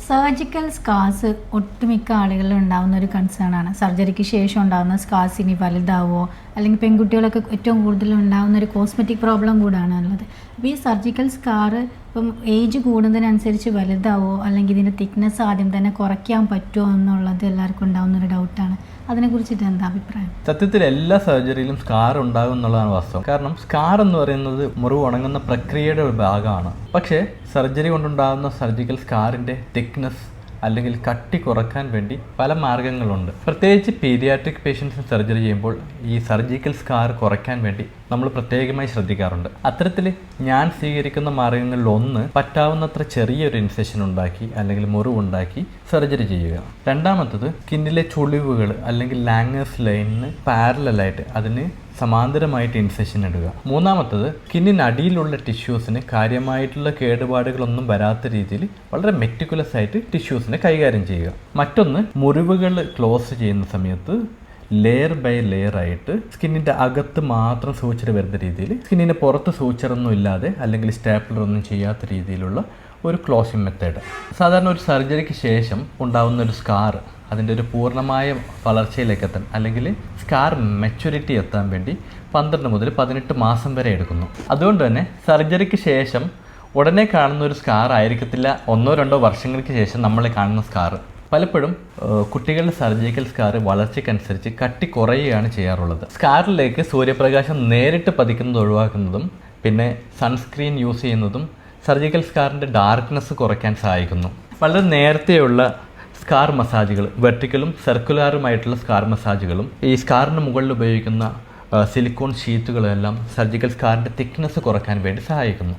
Surgical scars ഒട്ടുമിക്ക ആളുകളിൽ ഉണ്ടാകുന്ന ഒരു കൺസേൺ ആണ്. സർജറിക്ക് ശേഷം ഉണ്ടാകുന്ന സ്കാർസ് ഇനി വലുതാവോ, അല്ലെങ്കിൽ പെൺകുട്ടികളൊക്കെ ഏറ്റവും കൂടുതൽ ഉണ്ടാകുന്ന ഒരു കോസ്മെറ്റിക് പ്രോബ്ലം കൂടാണ് ഉള്ളത്. അപ്പോൾ ഈ സർജിക്കൽ സ്കാർ ഇപ്പം ഏജ് കൂടുന്നതിനനുസരിച്ച് വലുതാവോ, അല്ലെങ്കിൽ ഇതിൻ്റെ തിക്നെസ് ആദ്യം തന്നെ കുറയ്ക്കാൻ പറ്റുമോ എന്നുള്ളത് എല്ലാവർക്കും ഉണ്ടാകുന്ന ഒരു ഡൗട്ടാണ്. അതിനെക്കുറിച്ചിട്ട് എന്താ അഭിപ്രായം? സത്യത്തിൽ എല്ലാ സർജറിയിലും സ്കാർ ഉണ്ടാകും എന്നുള്ളതാണ് വാസ്തവം. കാരണം സ്കാർ എന്ന് പറയുന്നത് മുറിവ് ഉണങ്ങുന്ന പ്രക്രിയയുടെ ഒരു ഭാഗമാണ്. പക്ഷേ സർജറി കൊണ്ടുണ്ടാകുന്ന സർജിക്കൽ സ്കാറിൻ്റെ തിക്നെസ് അല്ലെങ്കിൽ കട്ടി കുറക്കാൻ വേണ്ടി പല മാർഗ്ഗങ്ങളുണ്ട്. പ്രത്യേകിച്ച് പീഡിയാട്രിക് പേഷ്യൻസിന് സർജറി ചെയ്യുമ്പോൾ ഈ സർജിക്കൽ സ്കാർ കുറയ്ക്കാൻ വേണ്ടി നമ്മൾ പ്രത്യേകമായി ശ്രദ്ധിക്കാറുണ്ട്. അത്തരത്തിൽ ഞാൻ സ്വീകരിക്കുന്ന മാർഗ്ഗങ്ങളിൽ ഒന്ന്, പറ്റാവുന്നത്ര ചെറിയൊരു ഇൻസെഷൻ ഉണ്ടാക്കി അല്ലെങ്കിൽ മുറിവുണ്ടാക്കി സർജറി ചെയ്യുക. രണ്ടാമത്തത്, സ്കിന്നിലെ ചുളിവുകൾ അല്ലെങ്കിൽ ലാങ്ങേഴ്സ് ലൈനിന് പാരലായിട്ട് അതിന് സമാന്തരമായിട്ട് ഇൻസെഷൻ ഇടുക. മൂന്നാമത്തത്, സ്കിന്നിനടിയിലുള്ള ടിഷ്യൂസിന് കാര്യമായിട്ടുള്ള കേടുപാടുകളൊന്നും വരാത്ത രീതിയിൽ വളരെ മെറ്റിക്കുലസ് ആയിട്ട് ടിഷ്യൂസിനെ കൈകാര്യം ചെയ്യുക. മറ്റൊന്ന്, മുറിവുകൾ ക്ലോസ് ചെയ്യുന്ന സമയത്ത് ലെയർ ബൈ ലെയർ ആയിട്ട് സ്കിന്നിൻ്റെ അകത്ത് മാത്രം സൂച്ചർ വരുന്ന രീതിയിൽ, സ്കിന്നിന് പുറത്ത് സൂച്ചറൊന്നും ഇല്ലാതെ അല്ലെങ്കിൽ സ്റ്റാപ്ലർ ഒന്നും ചെയ്യാത്ത രീതിയിലുള്ള ഒരു ക്ലോസിംഗ് മെത്തേഡ്. സാധാരണ ഒരു സർജറിക്ക് ശേഷം ഉണ്ടാകുന്ന ഒരു സ്കാർ അതിൻ്റെ ഒരു പൂർണ്ണമായ വളർച്ചയിലേക്ക് എത്താൻ അല്ലെങ്കിൽ സ്കാർ മെച്യൂരിറ്റി എത്താൻ വേണ്ടി 12 മുതൽ 18 മാസം വരെ എടുക്കുന്നു. അതുകൊണ്ട് തന്നെ സർജറിക്ക് ശേഷം ഉടനെ കാണുന്ന ഒരു സ്കാർ ആയിരിക്കത്തില്ല 1-2 വർഷങ്ങൾക്ക് ശേഷം നമ്മൾ കാണുന്ന സ്കാർ. പലപ്പോഴും കുട്ടികളുടെ സർജിക്കൽ സ്കാർ വളർച്ചയ്ക്കനുസരിച്ച് കട്ടി കുറയുകയാണ് ചെയ്യാറുള്ളത്. സ്കാറിലേക്ക് സൂര്യപ്രകാശം നേരിട്ട് പതിക്കുന്നത് ഒഴിവാക്കുന്നതും പിന്നെ സൺസ്ക്രീൻ യൂസ് ചെയ്യുന്നതും സർജിക്കൽ സ്കാറിൻ്റെ ഡാർക്ക്നെസ് കുറയ്ക്കാൻ സഹായിക്കുന്നു. വളരെ നേരത്തെയുള്ള സ്കാർ മസാജുകൾ, വെർട്ടിക്കലും സർക്കുലാറുമായിട്ടുള്ള സ്കാർ മസാജുകളും ഈ സ്കാറിന് മുകളിൽ ഉപയോഗിക്കുന്ന സിലിക്കോൺ ഷീറ്റുകളും എല്ലാം സർജിക്കൽ സ്കാറിൻ്റെ തിക്നെസ് കുറയ്ക്കാൻ വേണ്ടി സഹായിക്കുന്നു.